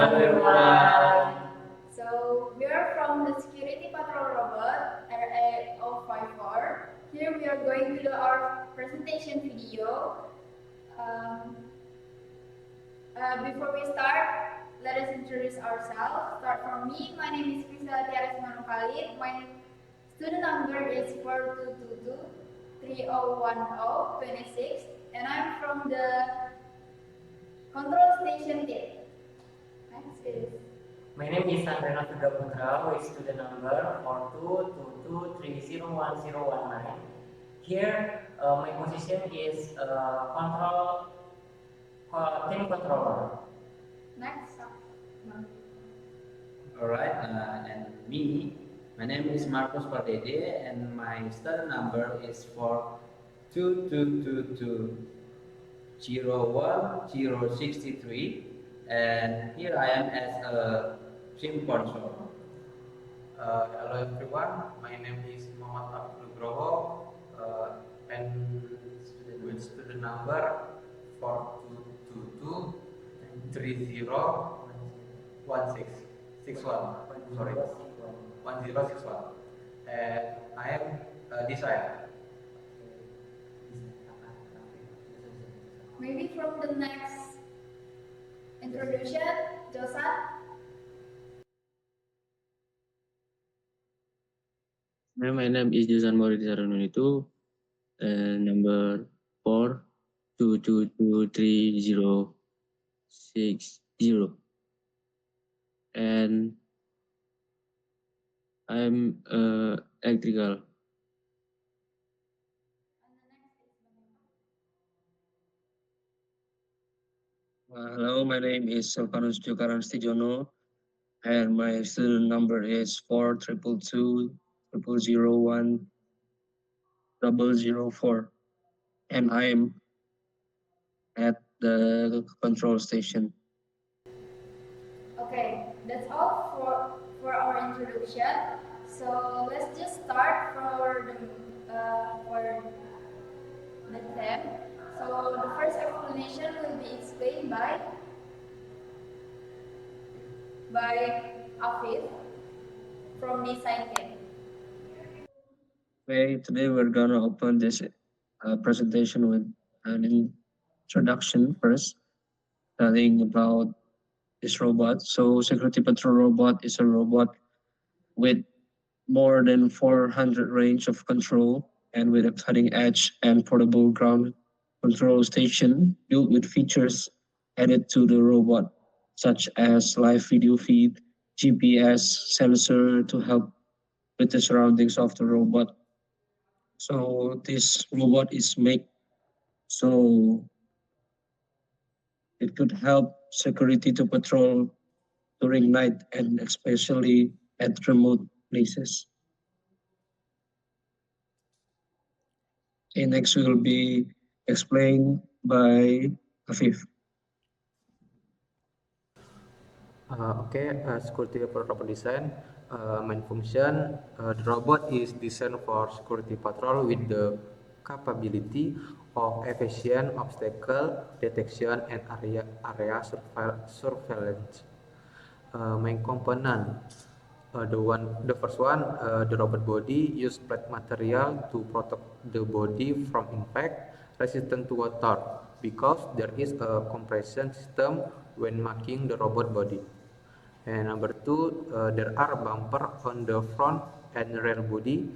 everyone. So we are from the Security Patrol Robot RA054. Here we are going to do our presentation video. Um, Before we start, let us introduce ourselves. Start from me. My name is Krisa Tiaras Manukhalid. My student number is 4222-3010-26, and I'm from the control station team. Next is. My name is Andrena Vega Putra with student number 4222301019. Here, my position is team controller. Next. Alright, and me, my name is Marcos Pardede, and my student number is for 2222-01063, and here I am as a team control. Hello everyone, my name is Muhammad Abdul Nugroho, and with student number 4222-301661. Sorry, 1061. And I am designer. Maybe from the next introduction, Josan. My name is Josan Mauridi Sarununitu, and number 42223060, and I'm electrical. Hello, my name is Silvanus Jokaran Stijono, and my student number is 4222001004, and I am at the control station. Okay, that's all for our introduction. So let's just start for the theme. So the first explanation will be explained by Afif from Design Team. Okay, today we're gonna open this presentation with an introduction first, telling about this robot. So Security Patrol Robot is a robot with more than 400 range of control and with a cutting edge and portable ground control station built with features added to the robot, such as live video feed, GPS sensor to help with the surroundings of the robot. So this robot is made so it could help security to patrol during night and especially at remote places. And next will be explained by Afif. Security for robot design. Main function, the robot is designed for security patrol with the capability of efficient obstacle detection and area surveillance. Main component, the first one, the robot body use plate material to protect the body from impact, resistant to water because there is a compression system when making the robot body. And number two, there are bumper on the front and rear body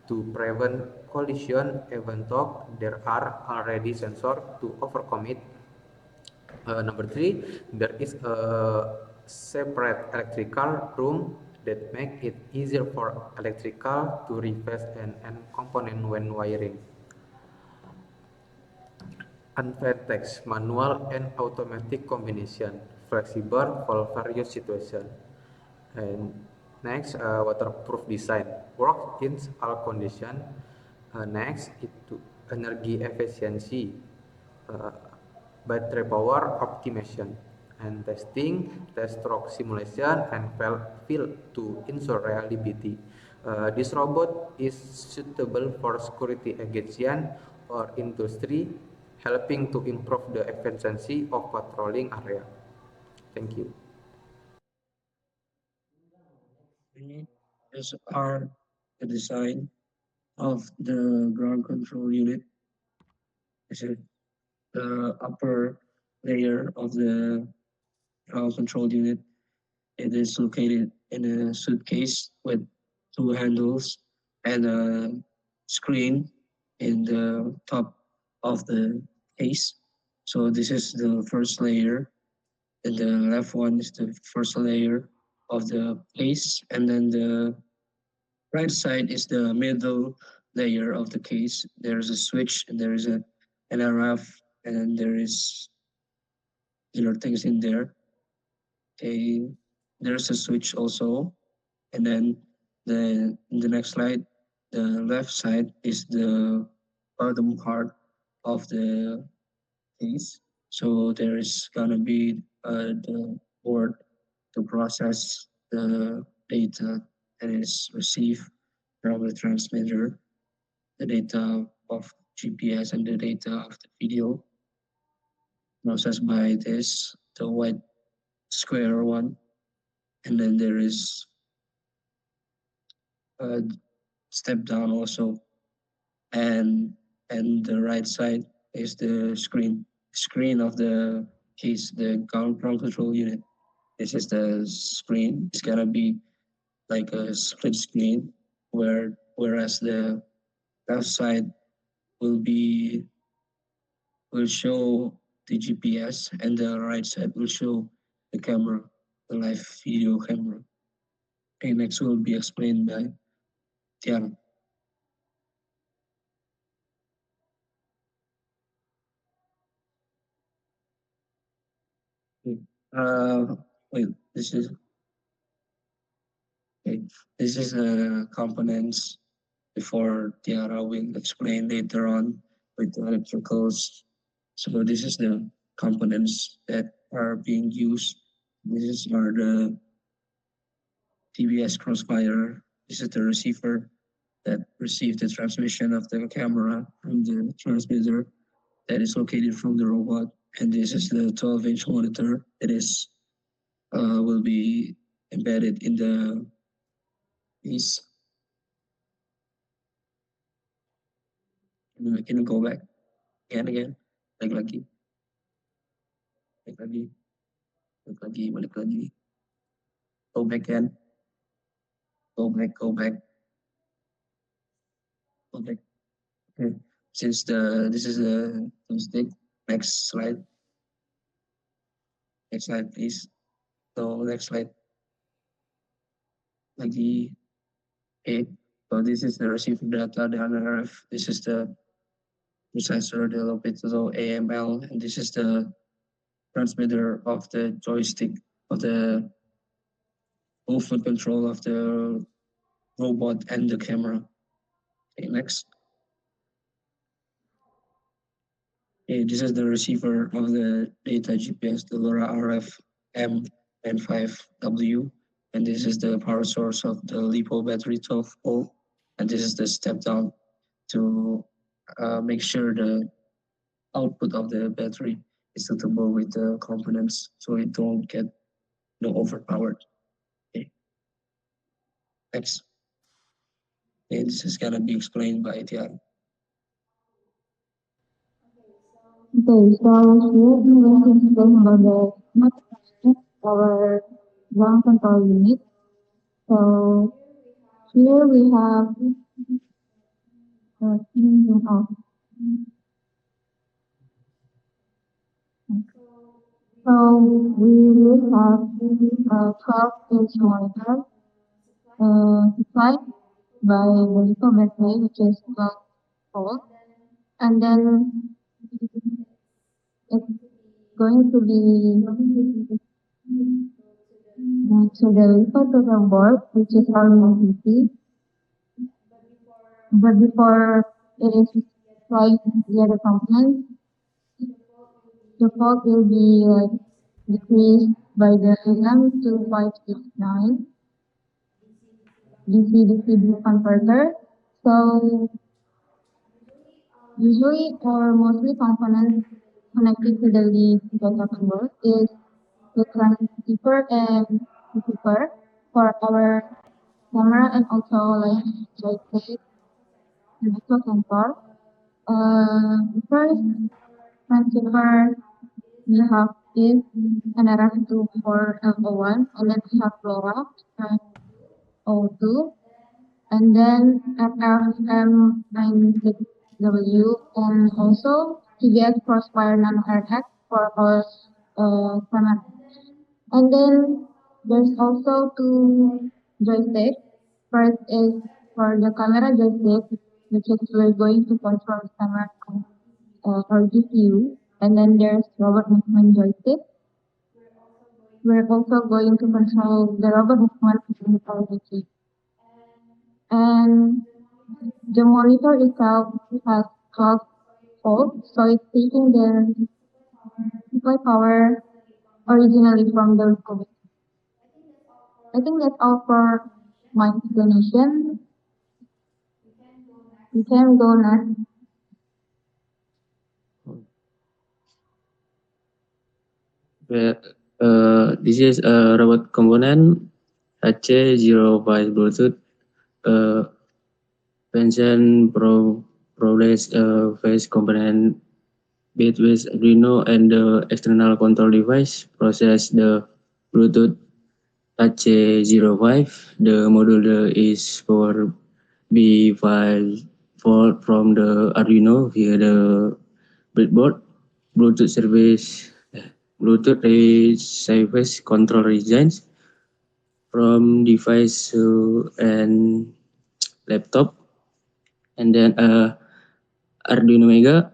to prevent collision even though there are already sensors to overcome it. Number three, there is a separate electrical room that make it easier for electrical to replace an component when wiring. Advanced manual and automatic combination, flexible for various situations. And next, waterproof design, work in all conditions. Next, itu energy efficiency, battery power optimization, and testing, test stroke simulation, and field to ensure reliability. This robot is suitable for security agency or industry, helping to improve the efficiency of patrolling area. Thank you. These are the design of the ground control unit. This is the upper layer of the ground control unit. It is located in a suitcase with two handles and a screen in the top of the case. So this is the first layer, and the left one is the first layer of the case, and then the right side is the middle layer of the case. There's a switch, and there is a NRF, and then there is things in there. Okay, there's a switch also, and then in the next slide, the left side is the bottom part of the case. So there is gonna be the board to process the data that is received from the transmitter, the data of GPS and the data of the video processed by this, the white square one. And then there is a step down also. And the right side is the screen of the case, the ground control unit. This is the screen. It's gonna be like a split screen whereas the left side will be will show the GPS and the right side will show the camera, the live video camera. Okay, next will be explained by Tian. Uh, wait, okay, this is the components before Tiara will explain later on with the electricals. So this is the components that are being used. These are the TBS crossfire. This is the receiver that receives the transmission of the camera from the transmitter that is located from the robot. And this is the 12-inch monitor that is will be embedded in the piece. Can you go back again? Balik lagi, balik lagi. Go back again. Go back. Go back. Okay. Since this is a stick. Next slide. Next slide, please. So next slide. Lagi. Okay. So this is the receiver data, the NRF. This is the processor, the low bit AML, and this is the transmitter of the joystick of the movement control of the robot and the camera. Okay, next. Okay, this is the receiver of the data GPS, the LoRa RF M N5W, and this is the power source of the LiPo battery 12 volt, and this is the step down to make sure the output of the battery is suitable with the components, so it don't get overpowered. Okay. Next. Okay, this is gonna be explained by Tian. Okay, so here we will explain about our ground control unit. So here we have so we will have a 12-inch monitor supplied by the little battery, which is 12 volt, and then it's going to be to the little total board, which is our PC. But before it is supplied the other components, the fault will be decreased by the AM2569 DC-DC converter. So usually or mostly components connected to the lead data convert is the transceiver and receiver for our camera and also like joystick and also sensor. First transceiver we have is an RF24L01, and then we have LoRa and O2, and then FFM96W, and also TBS Crossfire Nano RX for our camera. And then there's also two joysticks. First is for the camera joystick, which is we're going to control the camera or GPU. And then there's robot movement joystick. We're also going to control the robot movement with our GPU. And the monitor itself has 12 volts, so it's taking the supply power originally from the recovery. I think that's all for my explanation. We can go next. This is a robot component HC05 Bluetooth function progress phase component bit with Arduino and the external control device process the Bluetooth HC05. The module is powered by 5 volt from the Arduino via the breadboard. Bluetooth service control regions from device and laptop, and then Arduino Mega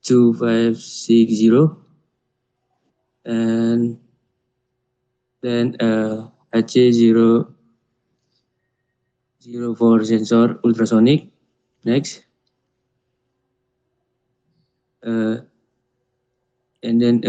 2560, and then HC04 sensor ultrasonic. Next, and then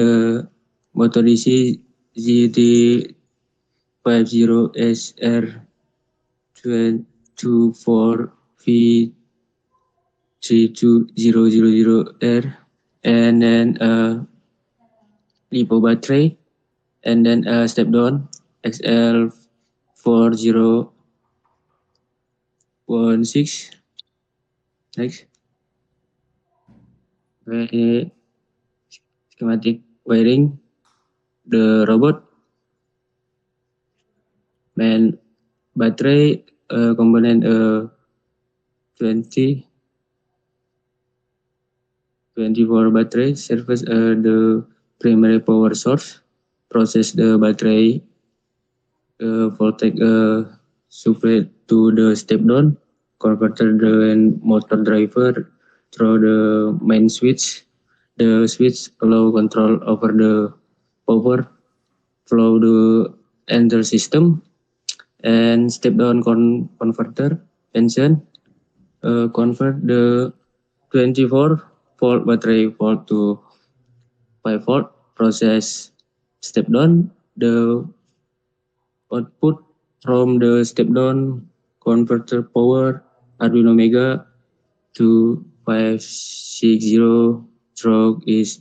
motor DC GT50SR224V32000R, and then LiPo battery, and then step down XL4016. Next, schematic wiring the robot. Main battery component 24 battery serves the primary power source. Process the battery voltage supply to the step down converter the motor driver through the main switch. The switch allow control over the power flow to enter system, and step down converter function convert the 24 volt battery volt to 5 volt. Process step down the output from the step down converter power Arduino Mega to 560 stroke is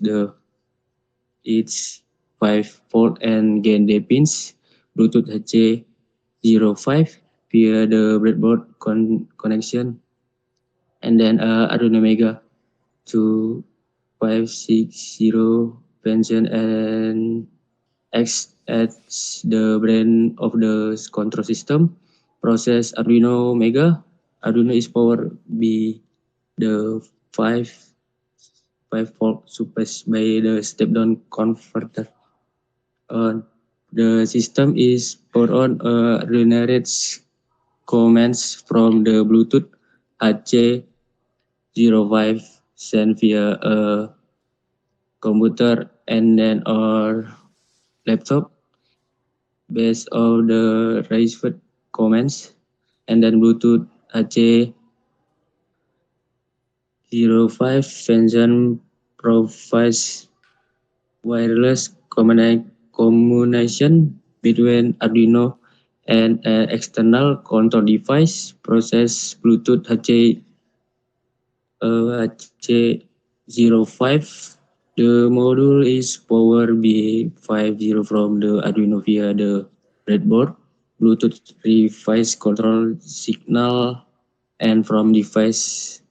its 5 volt and gain the pins Bluetooth HC05 via the breadboard connection, and then Arduino Mega to 560 function and X at the brain of the control system. Process Arduino Mega. Arduino is powered by the 5 volt suppressed by the step down converter. The system is powered on generates commands from the Bluetooth HC05 sent via a computer and then or laptop based on the received commands, and then Bluetooth HC05 function provides wireless communication between Arduino and an external control device. Process Bluetooth HC05 The module is Power BA50 from the Arduino via the breadboard, Bluetooth device control signal, and from device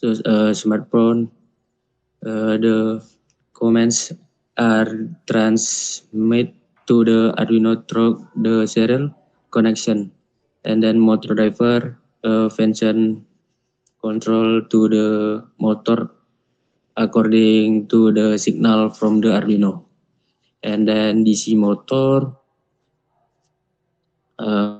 to smartphone. The commands are transmit to the Arduino through the serial connection, and then motor driver function control to the motor according to the signal from the Arduino. And then DC motor uh,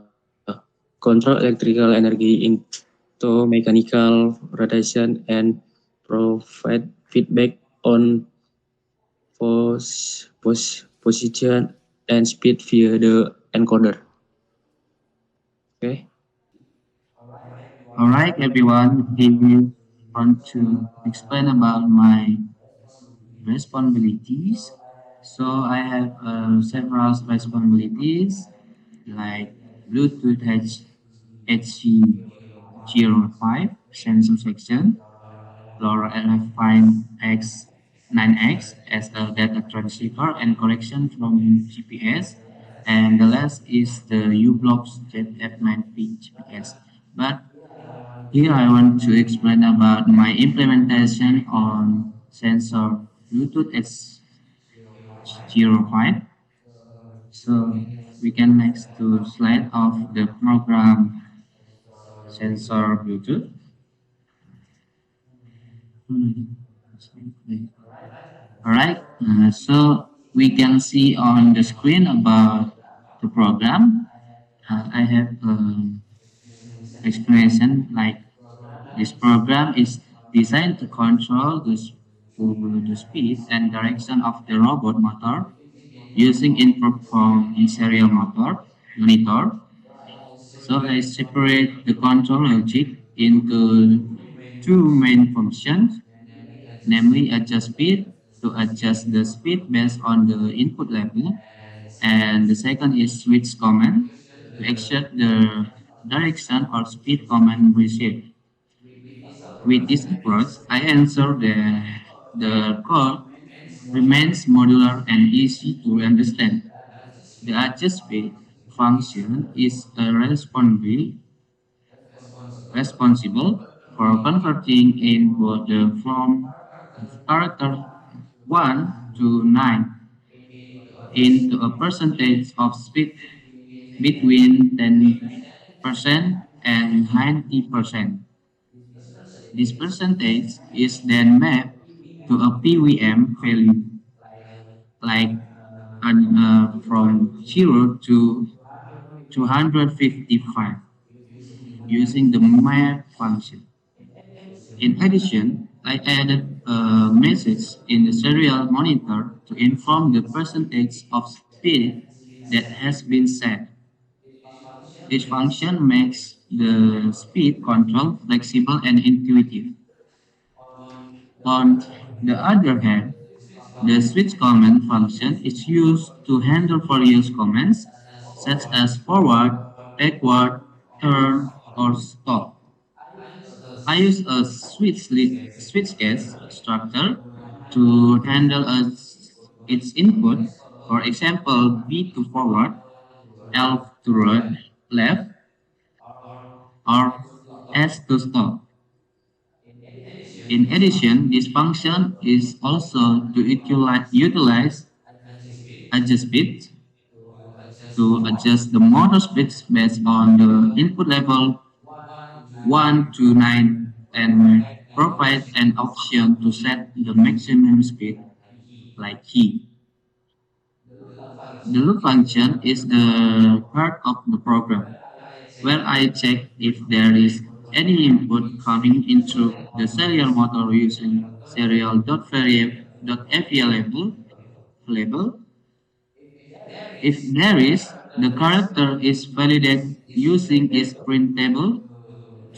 control electrical energy into mechanical rotation and provide feedback on position and speed via the encoder. Okay. All right, everyone. Here we want to explain about my responsibilities. So I have several responsibilities like Bluetooth HC05 sensor section, LoRa LF5X 9X as a data transceiver and correction from GPS, and the last is the U-Blocks ZF90 GPS. But here I want to explain about my implementation on sensor Bluetooth H05. So we can next to slide of the program sensor Bluetooth. Alright, so we can see on the screen about the program. I have explanation like this program is designed to control the speed and direction of the robot motor using input from in serial motor monitor. So I separate the control logic into two main functions, namely adjust speed to adjust the speed based on the input level, and the second is switch command to exert the direction or speed command received. With this approach, I ensure that the code remains modular and easy to understand. The adjust speed function is responsible for converting input from character 1 to 9 into a percentage of speed between 10% and 90%. This percentage is then mapped to a PWM value, like from 0 to 255, using the map function. In addition, I added a message in the serial monitor to inform the percentage of speed that has been set. This function makes the speed control flexible and intuitive. On the other hand, the switch command function is used to handle various commands such as forward, backward, turn, or stop. I use a switch case structure to handle its input. For example, B to forward, L to left, or S to stop. In addition, this function is also to utilize adjust bit to adjust the motor speeds based on the input level 1 to 9 and provide an option to set the maximum speed like key. The loop function is the part of the program where I check if there is any input coming into the serial motor using serial.variable label. If there is, the character is validated using its printable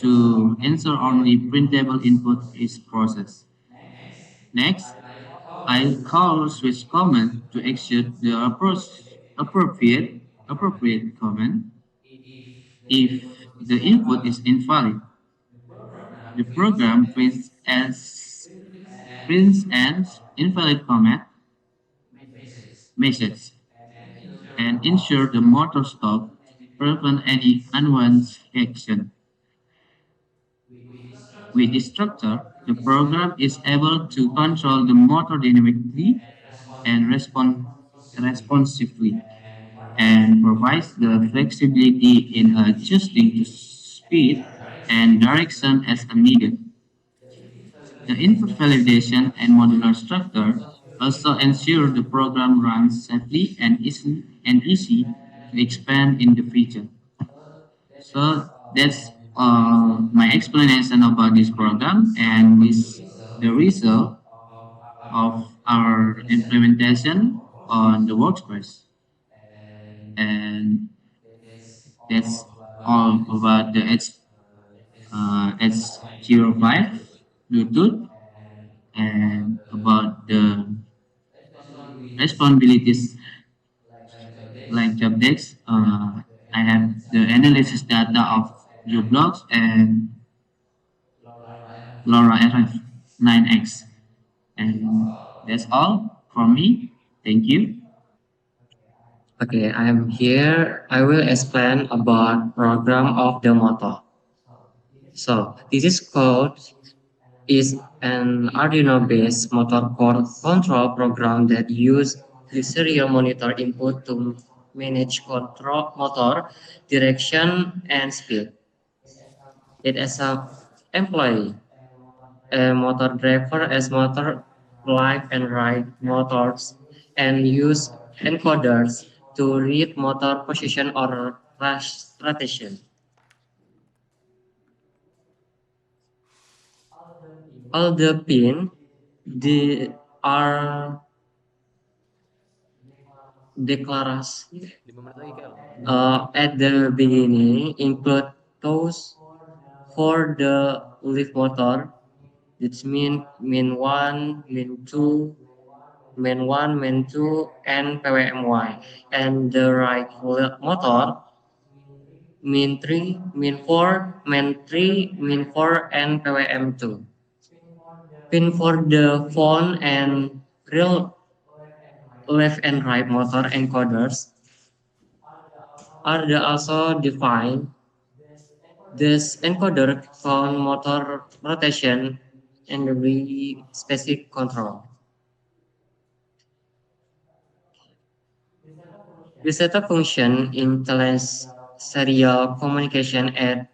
to ensure only printable input is processed. Next, I call switch command to execute the appropriate command. If the input is invalid, the program prints as prints an invalid command message and ensure the motor stop, prevent any unwanted action. With this structure, the program is able to control the motor dynamically and responsively, and provides the flexibility in adjusting to speed and direction as needed. The input validation and modular structure also ensure the program runs safely and easy to expand in the future. So that's my explanation about this program, and this the result of our implementation on the workspace. And that's all about the H05 Bluetooth and about the responsibilities like job decks. I have the analysis data of job logs and LoRa RF9X. And that's all from me. Thank you. Okay, I am here. I will explain about program of the motor. So this is code is an Arduino-based motor control program that use the serial monitor input to manage control motor direction and speed. It as a employee, a motor driver as motor left and right motors and use encoders to read motor position or rotation. All the pin are declaration 5 menit lagi, Kel. at the beginning include those for the leaf motor. It's min 1, min 2, min 1, min 2, and PWMY. And the right motor min 3, min 4, min 3, min 4, and PWM2. Pin for the phone and real left and right motor encoders are also defined. This encoder phone motor rotation and the specific control. The setup function implements serial communication at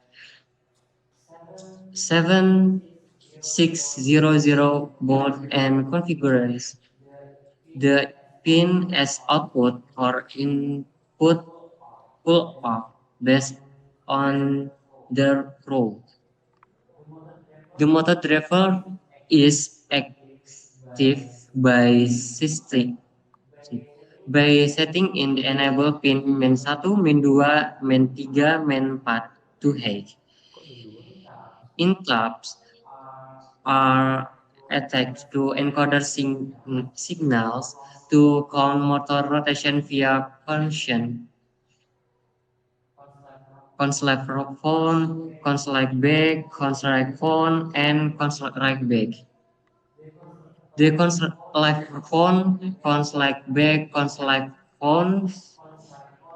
7600 baud and configures the pin as output or input pull up based on their role. The motor driver is active by setting in the enable pin min 1, min 2, min 3, min 4 to high. Interrupts are attached to encoder signals to count motor rotation via function. Conselect phone, conselect back, conselect phone, and conselect back. The conselect phone, conselect back, conselect phone,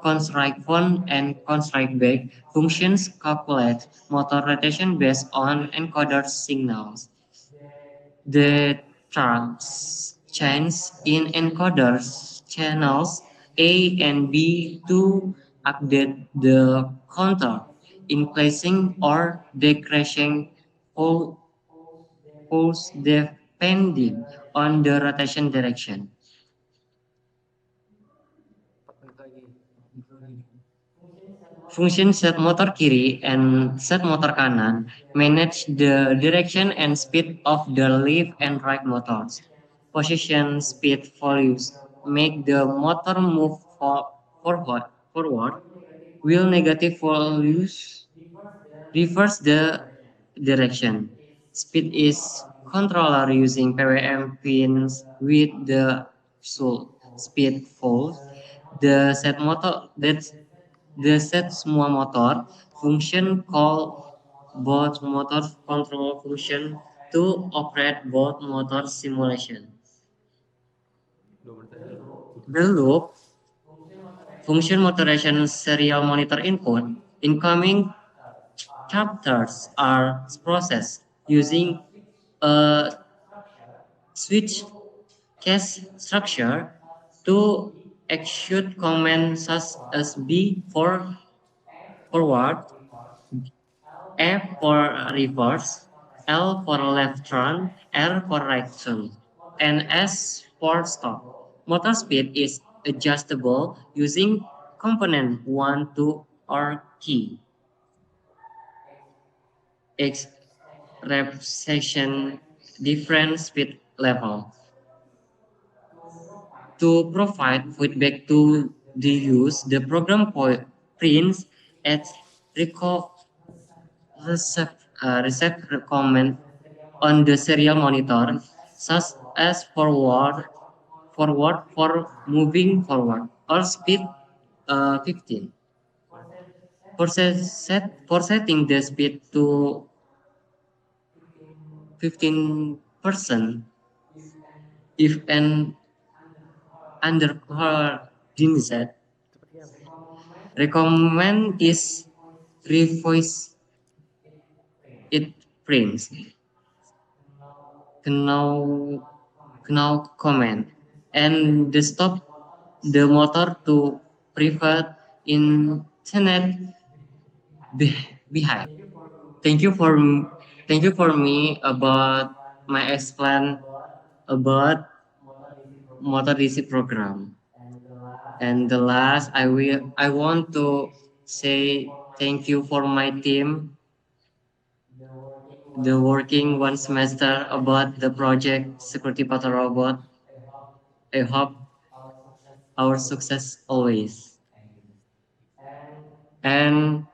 conselect phone, and conselect back functions calculate motor rotation based on encoder signals. The terms change in encoders channels A and B to update the counter, increasing or decreasing pulse depending on the rotation direction. 4 menit lagi. Function set motor kiri and set motor kanan manage the direction and speed of the left and right motors. Position, speed, values make the motor move forward. While negative values reverse the direction. Speed is controller using PWM pins with the speed pulse. The set motor the set semua motor function call both motor control function to operate both motor simulations. The loop function motorization serial monitor input. Incoming chapters are processed using a switch case structure to execute commands such as B for forward, F for reverse, L for left turn, R for right turn, and S for stop. Motor speed is adjustable using component 1, 2, or key. X representation different speed level. To provide feedback to the use, the program prints at reco- receive comment on the serial monitor, such as forward for moving forward, or speed 15. For setting the speed to 15%, if an undercoordinated recommend is revoice it prints now comment and the stop the motor to prevent internet behind. Thank you for thank you for me about my explain about motor DC program. And the last I want to say thank you for my team the working one semester about the project Security Patrol Robot. I hope our success always. And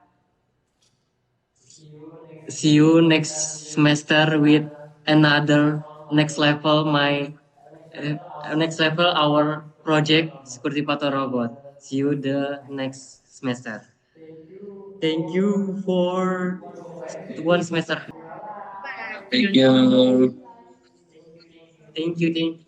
see you next semester with another next level next level our project Security Patrol Robot. See you the next semester. Thank you for one semester. Thank you. Thank you.